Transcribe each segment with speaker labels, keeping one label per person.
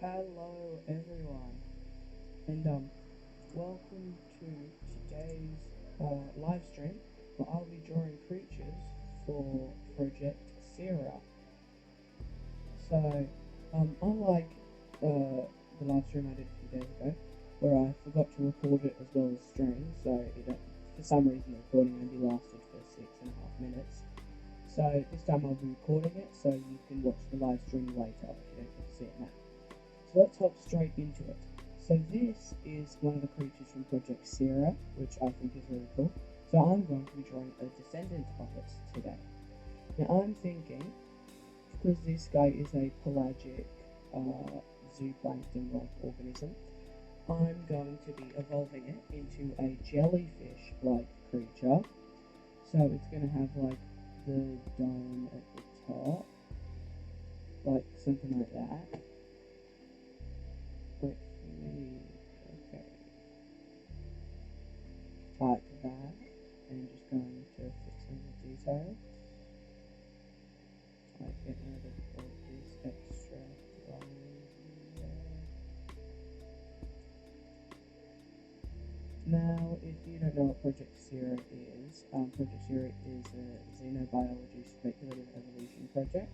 Speaker 1: Hello everyone, and welcome to today's live stream where I'll be drawing creatures for Project Siira. So, unlike the live stream I did a few days ago, where I forgot to record it as well as stream, so for some reason the recording only lasted for 6.5 minutes. So this time I'll be recording it so you can watch the live stream later if you don't get to see it now. So let's hop straight into it. So this is one of the creatures from Project Siira, which I think is really cool. So I'm going to be drawing a descendant of it today. Now I'm thinking, because this guy is a pelagic zooplankton-like organism, I'm going to be evolving it into a jellyfish-like creature. So it's going to have like the dome at the top, like something like that. Wait for me, okay, like that, and just going to fix in the details, like getting rid of all this extra line there. Now, if you don't know what Project Siira is, Project Siira is a xenobiology speculative evolution project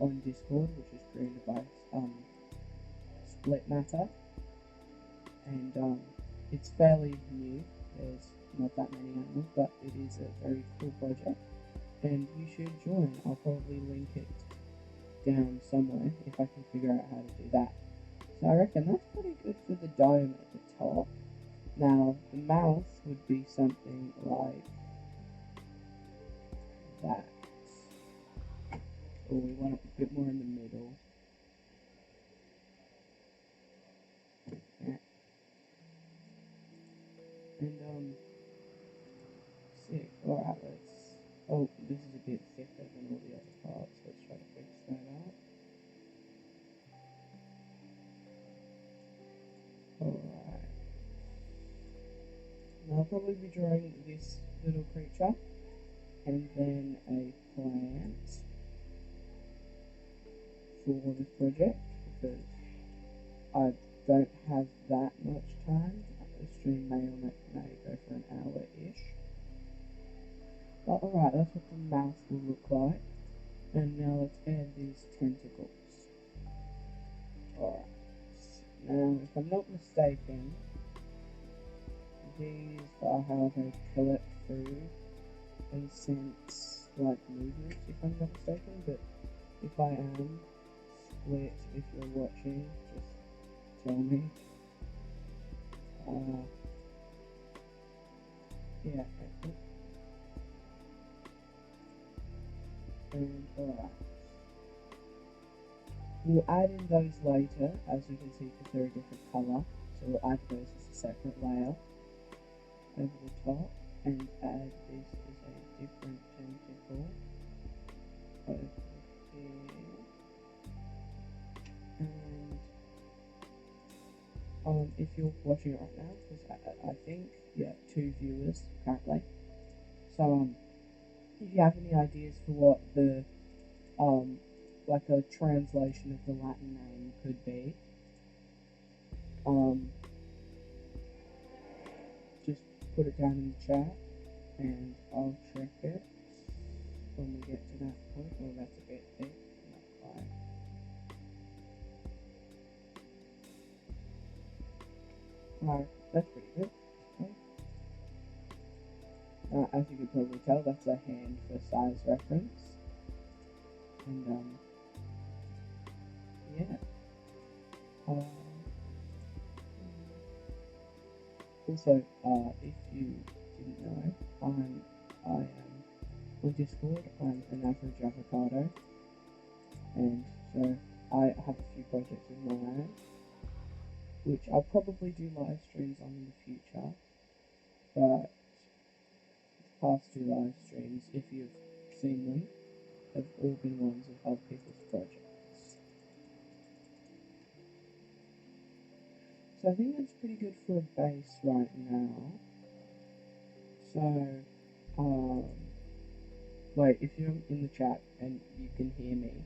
Speaker 1: on Discord, which was created by Split Matter, and it's fairly new. There's not that many animals, but it is a very cool project, and you should join. I'll probably link it down somewhere if I can figure out how to do that. So I reckon that's pretty good for the dome at the top. Now the mouth would be something like that. Or we want it a bit more in the middle. Yeah. And sick. Alright, let's. Oh, this is a bit thicker than all the other parts. Let's try to fix that up. Alright. Now I'll probably be drawing this little creature and then a plant for this project because I don't have that much time. The stream may go for an hour-ish. But alright, that's what the mouth will look like. And now let's add these tentacles. Alright. Now, if I'm not mistaken, these are how they collect food and sense like movements, if I'm not mistaken. But if I am, Split, if you're watching, just tell me. Yeah. And alright. We'll add in those later, as you can see, because they're a different colour. So we'll add those as a separate layer over the top, and add this as a different tentacle over here. And if you're watching it right now, because I think, yeah, 2 viewers currently. So if you have any ideas for what the like a translation of the Latin name could be, just put it down in the chat and I'll check it when we get to that point. Oh, that's a bit thick, not quite. Alright, that's pretty good. Okay. As you can probably tell, that's a hand for size reference. And yeah. Also, if you didn't know, I am on Discord. I'm an average avocado, and so I have a few projects of my own, which I'll probably do live streams on in the future. But the past 2 live streams, if you've seen them, have all been ones of other people's projects. So I think that's pretty good for a base right now. So, wait, if you're in the chat and you can hear me,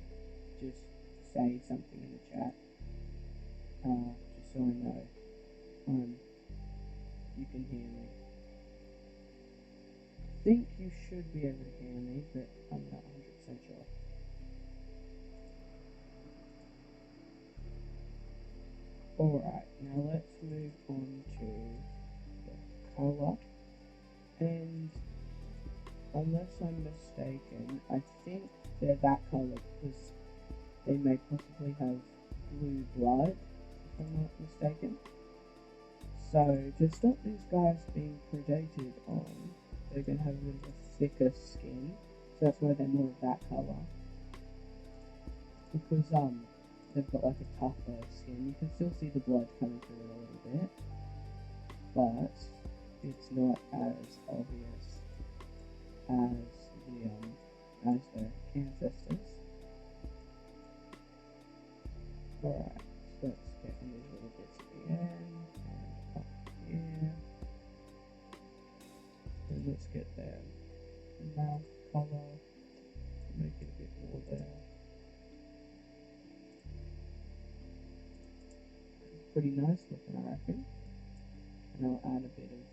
Speaker 1: just say something in the chat. just so I know you can hear me. I think you should be able to hear me, but I'm not 100% sure. Alright, now let's move on to the colour, and unless I'm mistaken, I think they're that colour because they may possibly have blue blood, if I'm not mistaken. So, to stop these guys being predated on, they're going to have a bit of a thicker skin, so that's why they're more of that colour. Because they've got like a tougher skin, you can still see the blood coming through a little bit, but it's not as obvious as their ancestors. Alright, so let's get in these little bits at the end, and up here. And let's get their mouth colour, make it a bit more there. Pretty nice looking, I reckon. And I'll add a bit of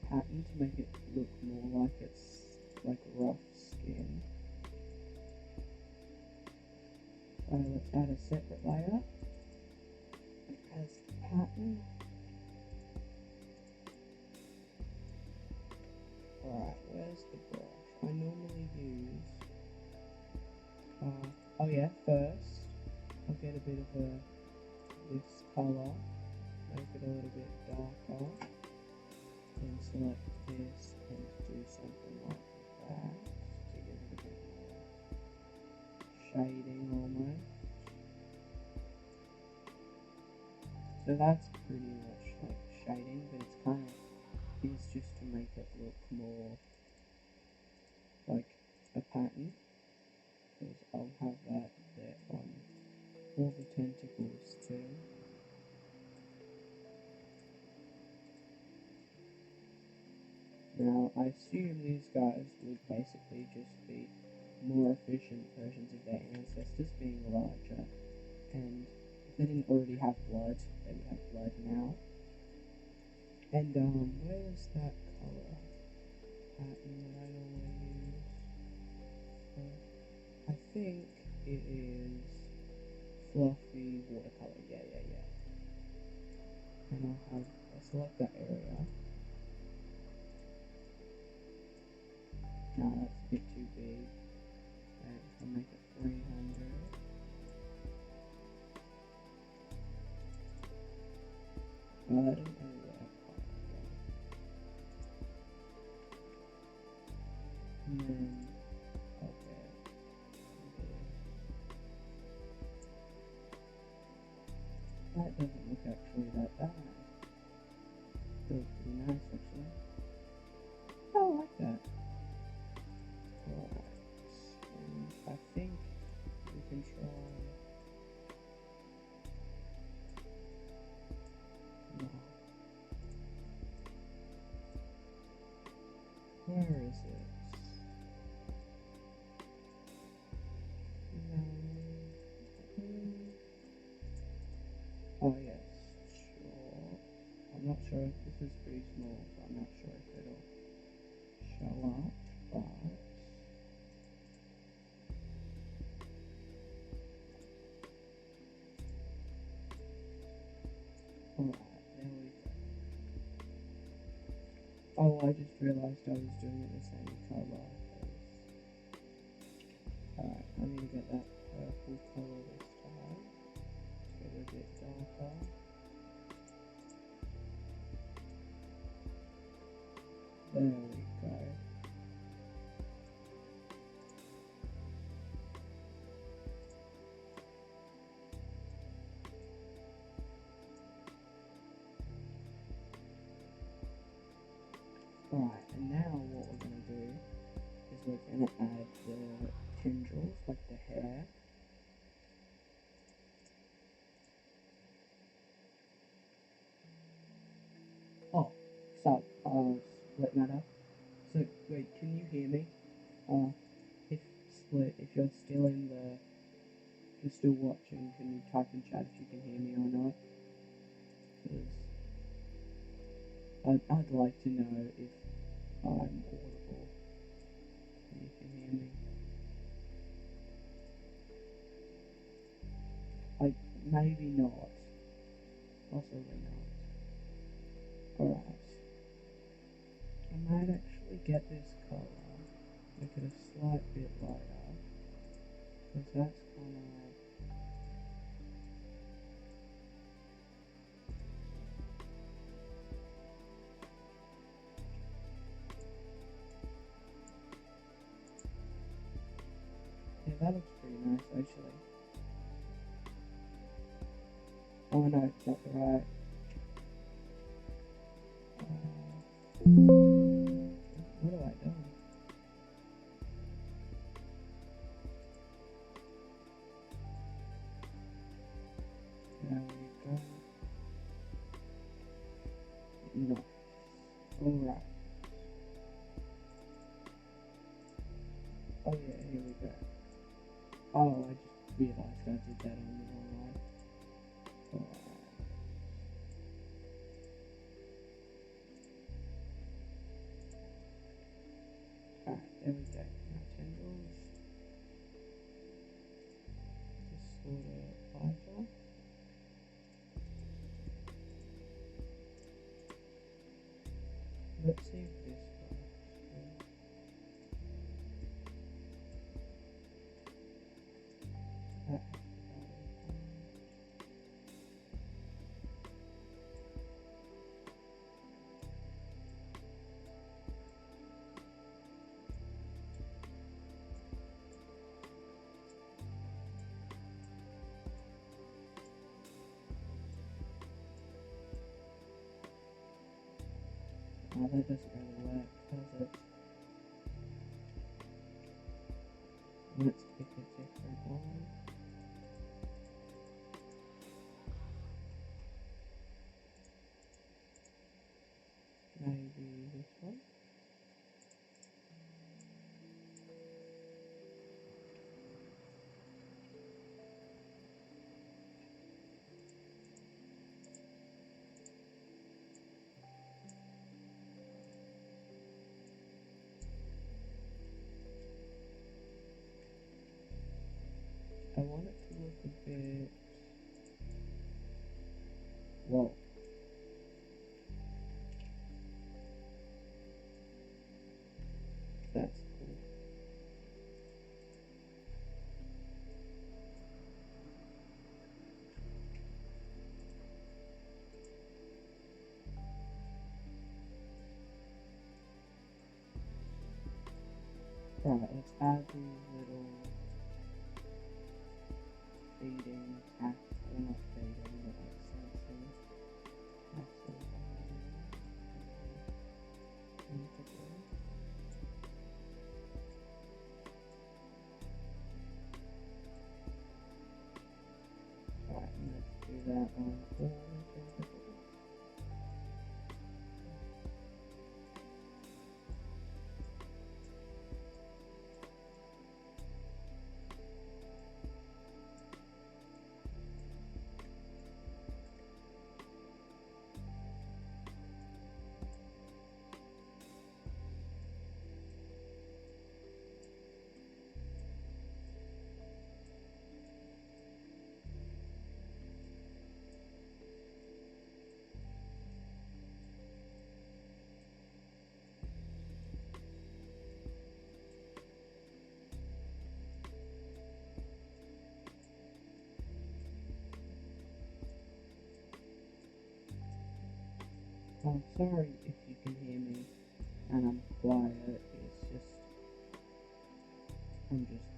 Speaker 1: pattern to make it look more like it's like rough skin. So let's add a separate layer as pattern. Alright, where's the brush? I normally use, oh yeah, first I'll get a bit of this colour, make it a little bit darker, then select this and do something like that to give it a bit more shading almost. So that's pretty much like shading, but it's kind of is just to make it look more like a pattern, because I'll have that there on all the tentacles too. Now I assume these guys would basically just be more efficient versions of their ancestors, being larger, and if they didn't already have blood, they would have blood now. And where's that colour pattern that I normally use? I think it is fluffy watercolour. Yeah. And I'll select that area. No, that's a bit too big. Alright, I'll make it 300. I don't know where that colour goes. And then, okay. That doesn't look actually that bad. Feels pretty nice actually. I like that. Alright. And I think we can try. No. Where is it? Oh yes, sure. I'm not sure if this is pretty small, so I'm not sure if it'll show up, but alright, there we go. Oh, I just realised I was doing it the same colour as... Alright, I need to get that purple colour this time. Get it a bit darker. There we go. Alright, and now what we're going to do is we're going to add the tendrils, like the hair. Oh, so, split matter. So, wait, can you hear me? If you're still in the you're still watching, can you type in chat if you can hear me or not? Because I'd like to know if I'm audible and you can hear me. Maybe not. Possibly not. Alright. I might actually get this colour, make it a slight bit lighter, because that's kind of... Yeah, that looks pretty nice actually. Oh no, it's not the right. What have I done? There we go. Nice. Alright. Oh yeah, here we go. Oh, I just realised I did that on the wrong line. Alright. Alright, there we go. Now tendrils. Just sort of lighter. Let's see if this works. Oh, that doesn't really work, does it? Let's pick a different one. Maybe this one? I want it to look a bit... Whoa. That's cool. Right, let's add these little feeding tax, or not feeding, but like sensing taxes into this. Alright, and let's do that on all tentacles. I'm sorry if you can hear me and I'm quiet, it's just, I'm just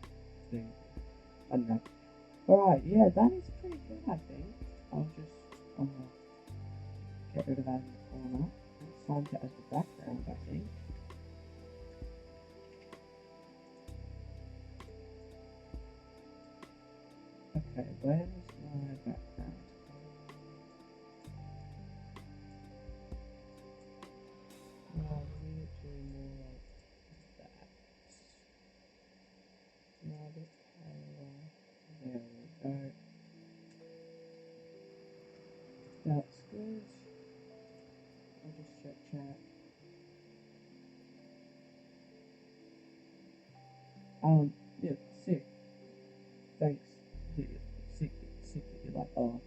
Speaker 1: doing, I don't know. Alright, yeah, that is pretty good, I think. I'll just get rid of that in the corner. It's time to add the background, I think. Okay, where's my background? No, we need to do more like that. Not a color. There we go. check chat. Yeah, sick. Thanks. Yeah, sick, sick that you're like, oh,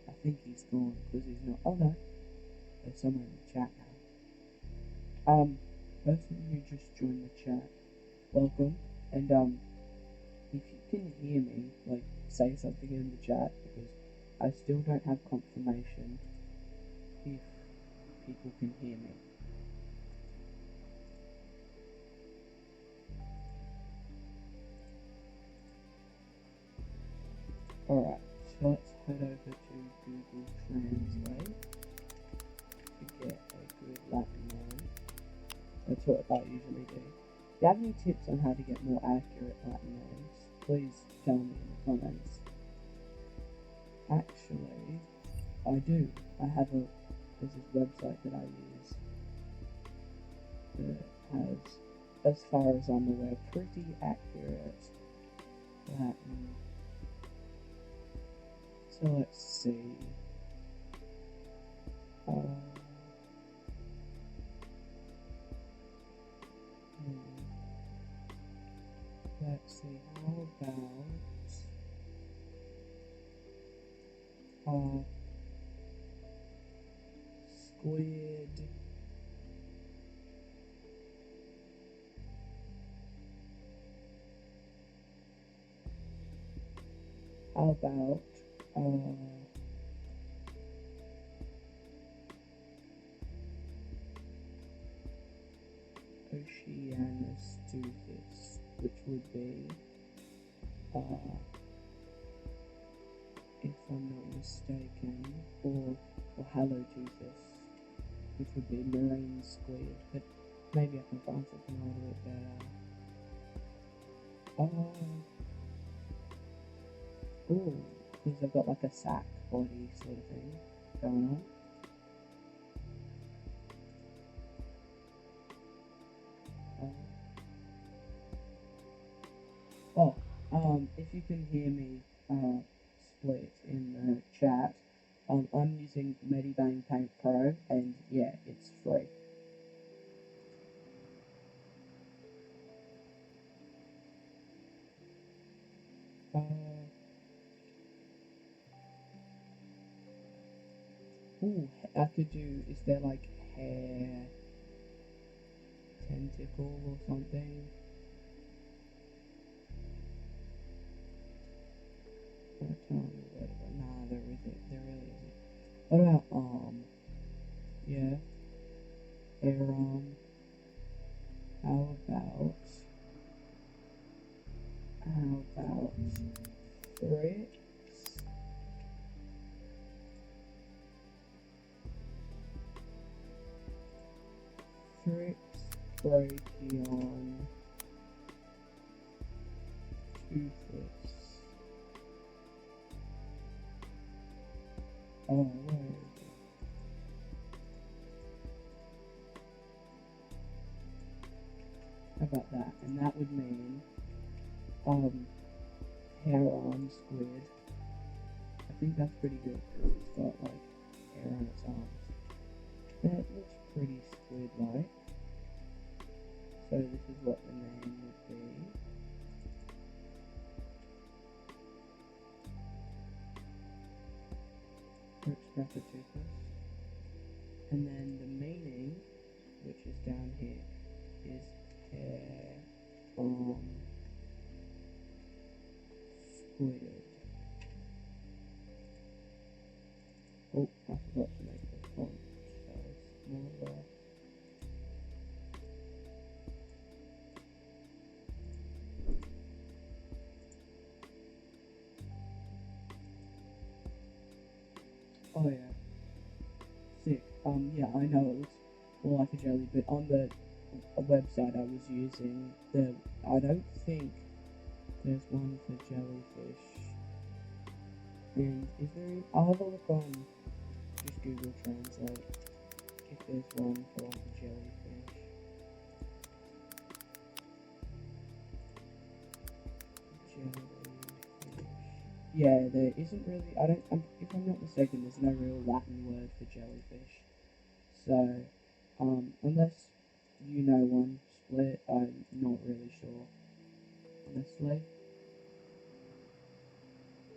Speaker 1: I think he's gone because he's not. Oh no, there's someone in the chat now. Person who just joined the chat, welcome. And if you can hear me, like, say something in the chat because I still don't have confirmation if people can hear me. Alright, so let's head over to Google Translate to get a good Latin name. That's what I usually do. If you have any tips on how to get more accurate Latin names, please tell me in the comments. Actually, I do. There's this website that I use that has, as far as I'm aware, pretty accurate Latin. So let's see. Let's see, how about squid how about Oceanus Toothus, which would be if I'm not mistaken, or Haloteuthus, which would be marine squid, but maybe I can find something a little bit better. Ooh, because they've got like a sack body sort of thing going on. If you can hear me split in the chat, I'm using Medibang Paint Pro, and yeah, it's free. Ooh, I could do, is there like hair tentacle or something? Tell me whatever. Nah, there isn't. There really isn't. What about arm? Yeah. Hair arm. How about threats? Threats, brachion, toothless. Oh, where is it? How about that? And that would mean hair on squid. I think that's pretty good because it's got like hair on its arms. That looks pretty squid-like. So this is what the name would be. Speculative. And then the meaning, which is down here, is hair on squid. Oh, I forgot to make the font size smaller. Oh yeah. Sick. Yeah, I know it looks more like a jelly, but on the website I was using, I don't think there's one for jellyfish. And is there? I'll have a look on just Google Translate if there's one for like a jellyfish. Jellyfish. Yeah, there isn't really. If I'm not mistaken, there's no real Latin word for jellyfish. So Unless you know one split, I'm not really sure, honestly.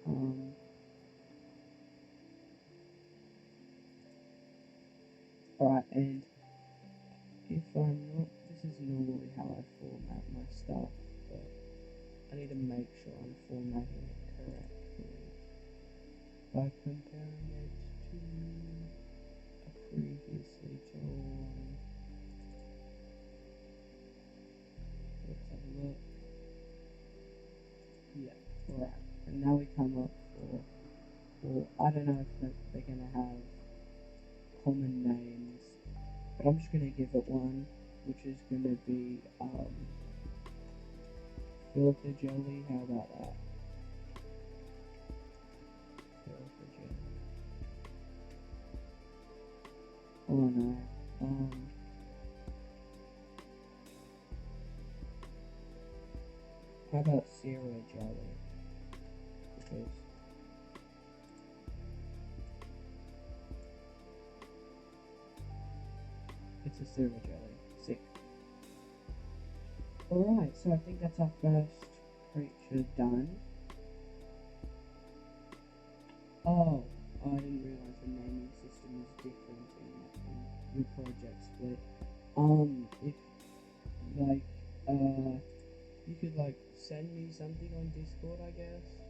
Speaker 1: Um, Alright, and if I'm not, this is normally how I format my stuff, but I need to make sure I'm formatting it correctly by comparing it to a previously drawn. Let's have a look. Yeah, alright. And now we come up for, well, I don't know if they're gonna have common names, but I'm just gonna give it one, which is gonna be filter jelly. How about that? Filter jelly. Oh no. How about Siira jelly? Because it's a Siira jelly. Sick. Alright, so I think that's our first creature done. Oh, I didn't realize the naming system is different in your project split. If, like, you could, like, send me something on Discord, I guess,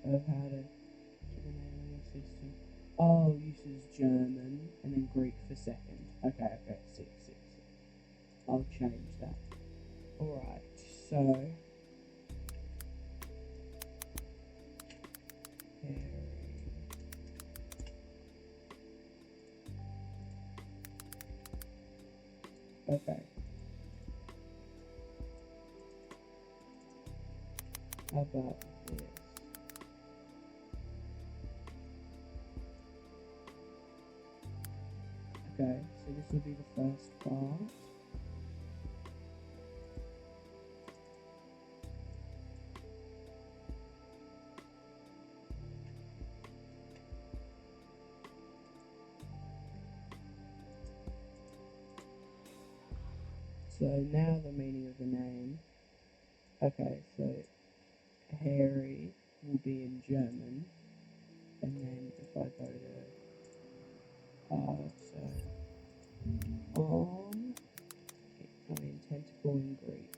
Speaker 1: of how to keep a naming system. Oh, uses German, and then Greek for second. Okay, sick. I'll change that. Alright, so... Okay. How about this? Okay, so this will be the first part. So now the meaning of the name. Okay, so Harry will be in German, and then if I go to tentacle in Greek.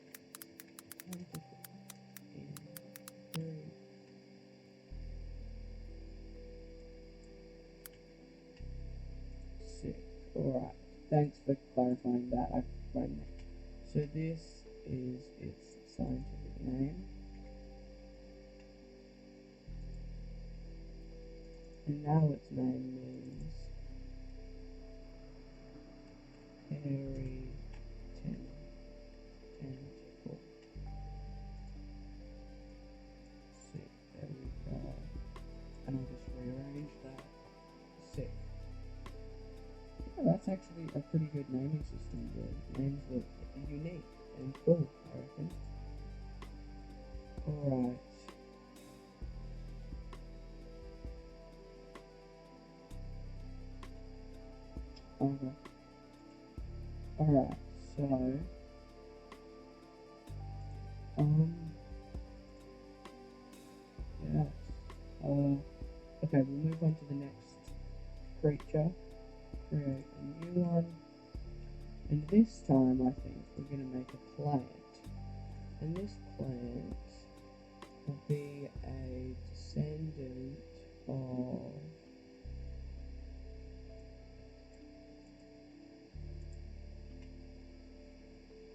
Speaker 1: Tentacle in Greek. Sick. Alright. Thanks for clarifying that. I find that. So this is its scientific name. And now its name means hairy tentacle. Sick, there we go. And I'll just rearrange that. Sick. Yeah, that's actually a pretty good naming system. The names look unique and cool, I reckon. Alright. Okay. Alright, so yes. Okay, we'll move on to the next creature. Create a new one. And this time I think we're gonna make a plant. And this plant will be a descendant of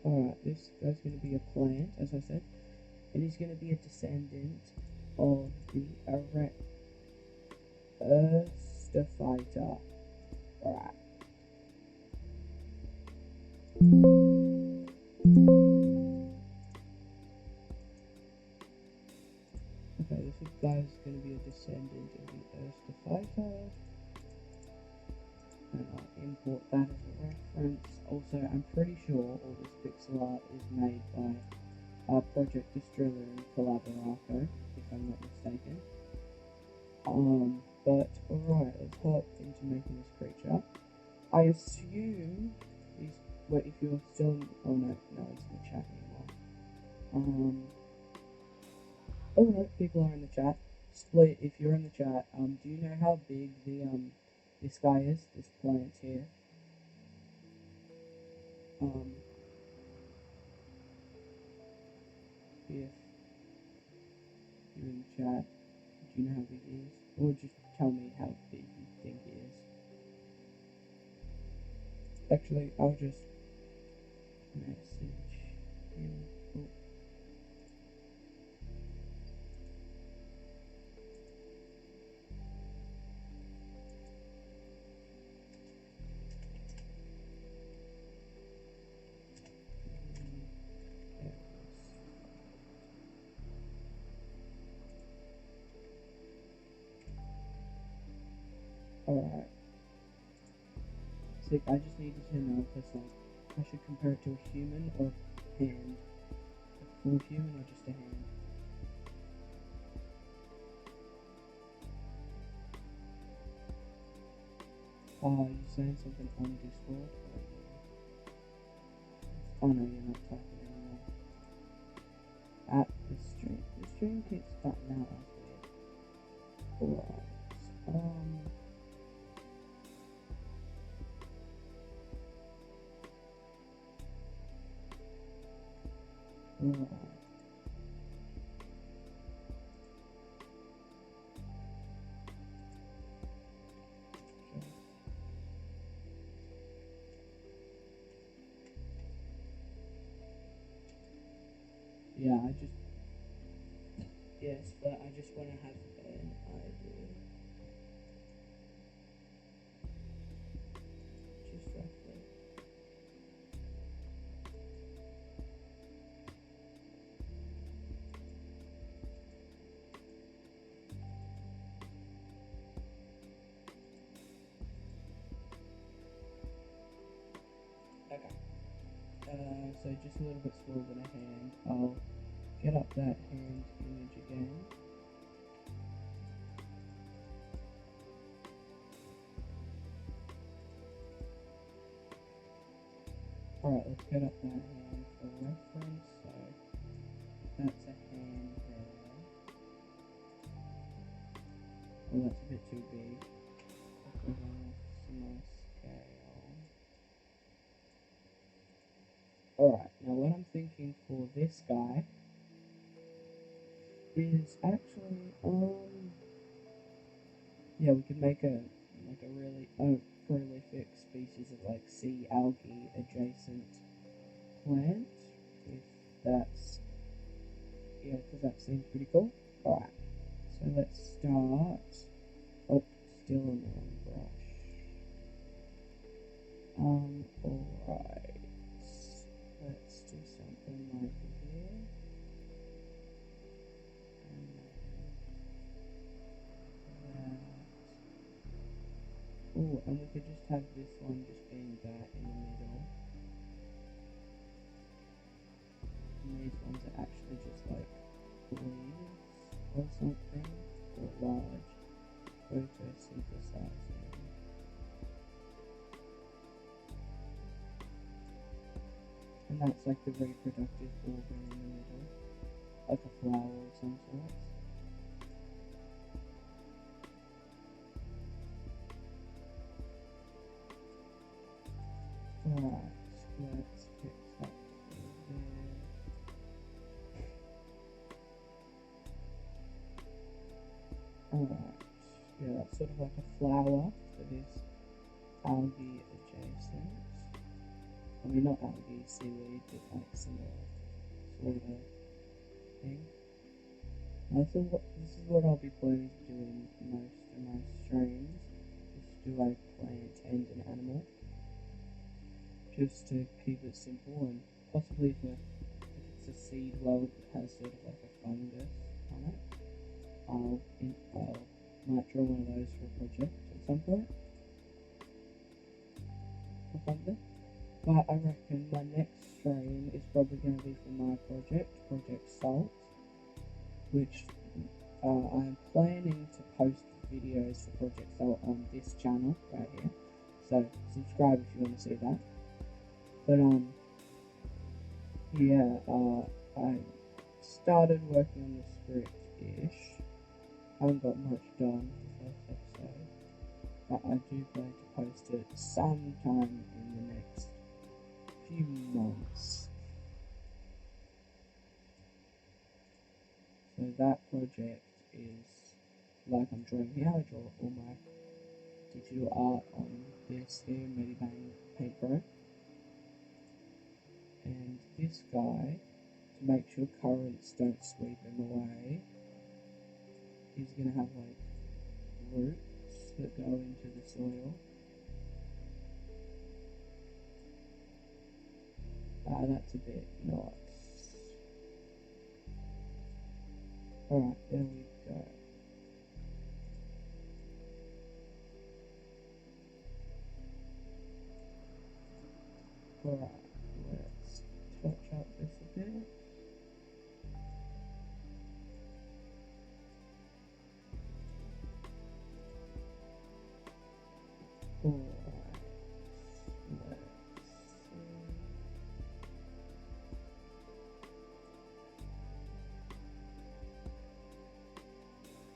Speaker 1: alright, this guy's going to be a plant, as I said, and he's going to be a descendant of the Earthstophyta. Alright. Okay, this guy's going to be a descendant of the Earthstophyta. And I'll import that as a reference. Also, I'm pretty sure all this pixel art is made by Project Destriller and Collaborato, if I'm not mistaken. But alright, let's hop into making this creature. I assume Wait, if you're still in, oh no, no one's in the chat anymore. Oh no, people are in the chat. Split, if you're in the chat, do you know how big the, this guy is? This plant here? If you're in the chat, do you know how big he is? Or just tell me how big you think he is. Actually, I'll just message him. Oh. Alright. Sick, I just needed to know if it's like, I should compare it to a human or a hand. A full human or just a hand? You saying something on Discord? Oh no, you're not talking anymore. At the stream. The stream keeps cutting out, that's weird. Alright. Alright. Yeah, yes, but I just want to have an idea. Just roughly. Okay. So just a little bit smaller than a hand. I'll get up that hand image again. Alright, let's get up that hand for reference. So that's a hand there. Well, that's a bit too big. Let's go some more scale. Alright, now what I'm thinking for this guy is actually, yeah, we could make a really prolific species of like sea algae adjacent plant, if that's, yeah, because that seems pretty cool. Alright, so let's start, oh, still on the wrong brush. Alright, let's do something like here. Oh, and we could just have this one just being that in the middle. And these ones are actually just like leaves or something, or large photosynthesizing. And that's like the reproductive organ in the middle, like a flower of some sort. Alright, so let's fix that there. Alright, yeah, that's sort of like a flower for this algae adjacent. I mean, not algae, seaweed, but like similar sort of thing. This is what I'll be planning to do in most of my streams, is to do a plant and an animal. Just to keep it simple, and possibly if it's a seed world that has sort of like a fungus on it, I might draw one of those for a project at some point or something. But I reckon my next stream is probably going to be for my project, Project Salt, which I'm planning to post videos for Project Salt on this channel right here. So subscribe if you want to see that. But yeah, I started working on the script-ish. I haven't got much done for the first episode, but I do plan to post it sometime in the next few months. So that project is like I'm drawing here. I draw all my digital art on this here Medibang Paint Pro. And this guy, to make sure currents don't sweep him away, he's gonna have like roots that go into the soil. That's a bit nuts. Alright, there we go. Alright, let's touch up this a bit. Alright,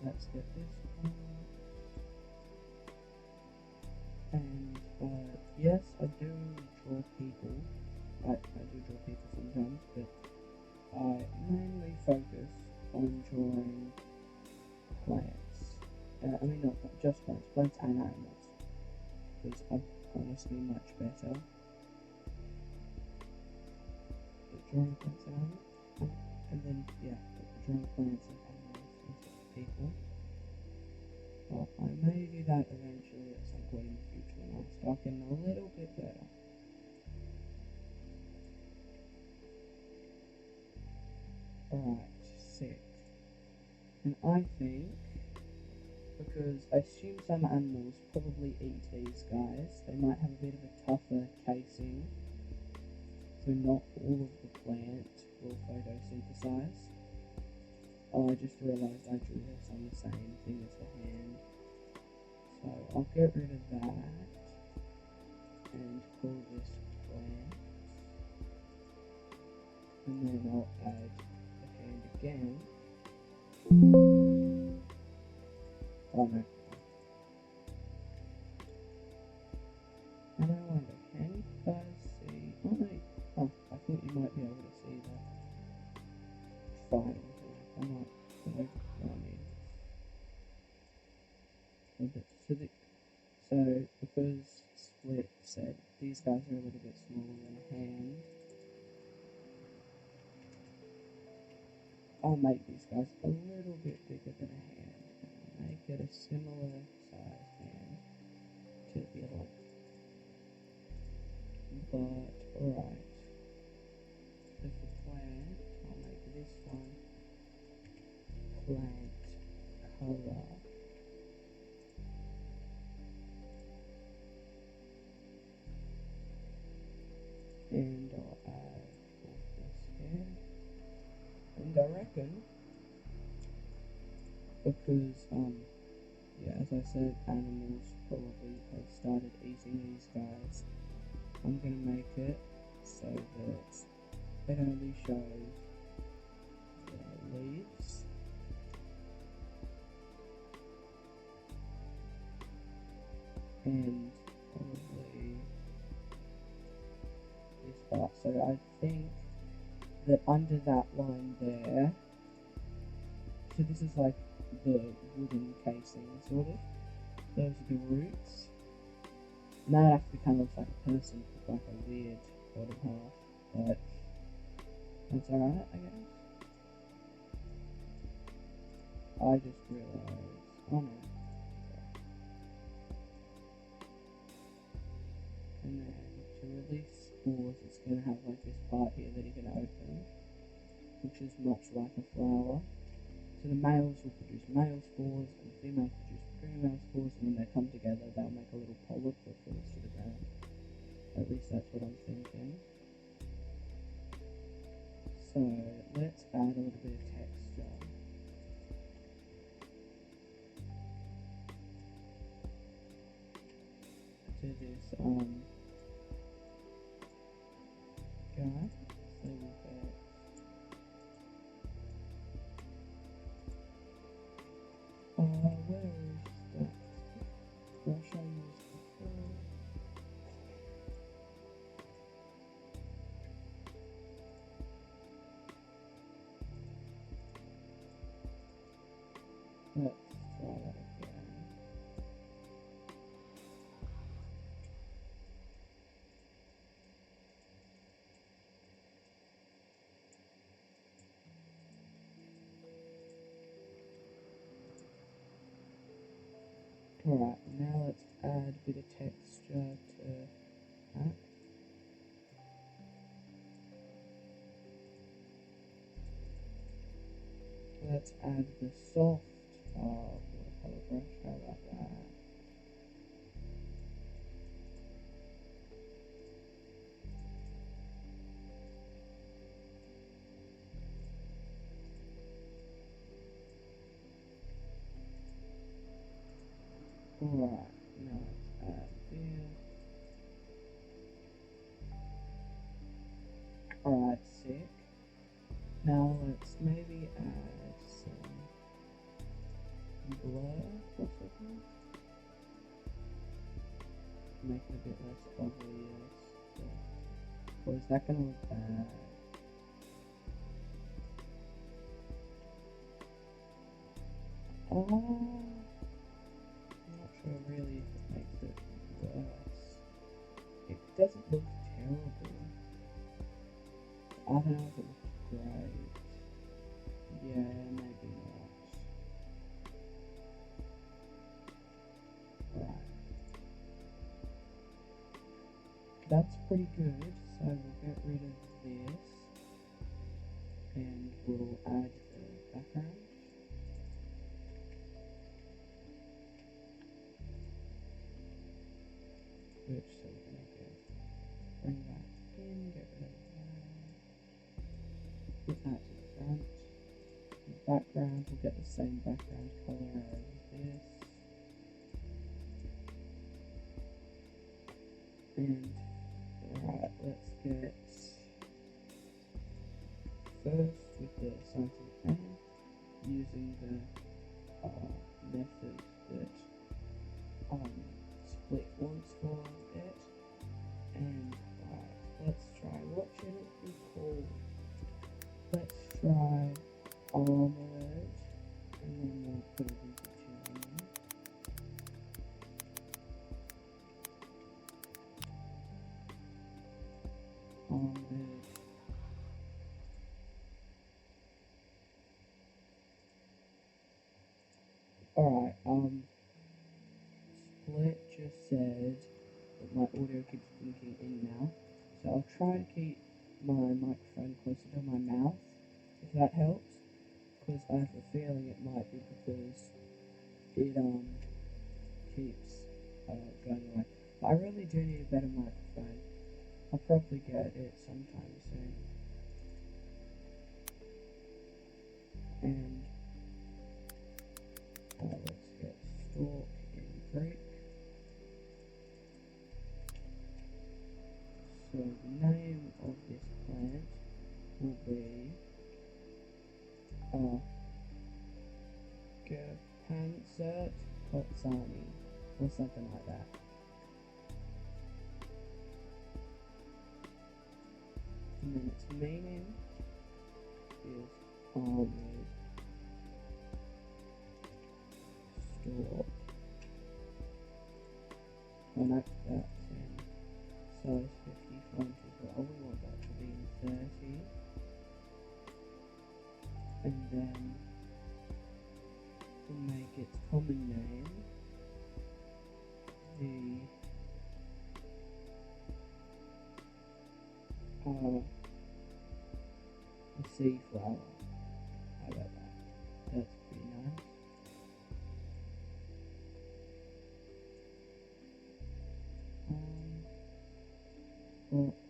Speaker 1: let's get this one. And yes, I do draw people. I do draw people sometimes, but I mainly focus on drawing plants. I mean, not just plants and animals, because I'm honestly much better at drawing plants and animals. And then, yeah, drawing plants and animals instead of people. Well, I may do that eventually at some point in the future when I start getting a little bit better. Alright, sick. And I think, because I assume some animals probably eat these guys, they might have a bit of a tougher casing, so not all of the plant will photosynthesize. Oh, I just realised I drew this on the same thing as the hand. So I'll get rid of that and call this plant. And then I'll add the hand again. Oh no. And I wonder, can you guys see? Oh no. Oh, I thought you might be able to see that. Fine. I might go. I mean, so because Split said these guys are a little bit smaller than a hand, I'll make these guys a little bit bigger than a hand, and I'll make it a similar size hand to the other one. But alright, so for plant, I'll make this one plant color. And I'll add all this here. And I reckon, because yeah, as I said, animals probably have started eating these guys, I'm gonna make it so that it only shows the leaves. And probably this part. So I think that under that line there, so this is like the wooden casing, sort of. Those are the roots. And that actually kind of looks like a person with like a weird bottom half, but that's alright, I guess. I just realised, oh no. And then to release spores, it's going to have like this part here that you can open, which is much like a flower. So the males will produce male spores and the females produce female spores, and when they come together they'll make a little polyp that falls to the ground. At least that's what I'm thinking. So let's add a little bit of texture. To this try. So we'll get where is that brush I used before? Let's try that again. Alright, now let's add a bit of texture to that. Let's add the soft watercolor brush. How about that? Alright, now let's add this. Alright, sick. Now let's maybe add some blur, possibly. Make it a bit less obvious. Or is that gonna look bad? I'm not sure really if it makes it worse. It doesn't look terrible. I don't know if it looks great. Yeah, maybe not. Right. That's pretty good, so we'll get rid of this. And we'll add the background. Which, so we're going to bring that in, get rid of that. Put that to the front. The background, we'll get the same background color as this. And, alright, let's get first with the scientific pen, using the method that Split wants for it. And let's try, what should it be called? Let's try Armored, and then we'll put it into tuning. Armored. Alright, Split just said that my audio keeps blinking in now, so I'll try to keep my microphone closer to my mouth, if that helps, because I have a feeling it might be because it keeps going away. But I really do need a better microphone. I'll probably get it sometime soon. And let's get Stalk in Greek. So the name of this plant will be Gerpansert Kotsani, or something like that. And then its meaning is armored stalk. And that's in size 50 font as well. We want that to be in 30. And then we'll make its common name the sea flower. How about that? That's pretty nice.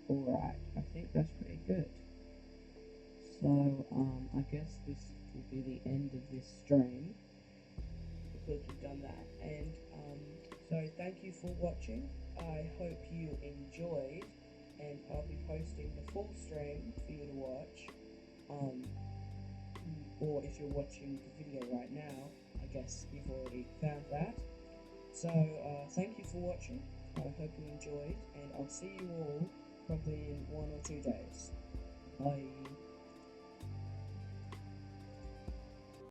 Speaker 1: Alright, I think that's pretty good. So, I guess this will be the end of this stream, because we've done that. And, so thank you for watching. I hope you enjoyed. and I'll be posting the full stream for you to watch. Or if you're watching the video right now, I guess you've already found that. So thank you for watching. I hope you enjoyed, and I'll see you all probably in 1 or 2 days. Bye.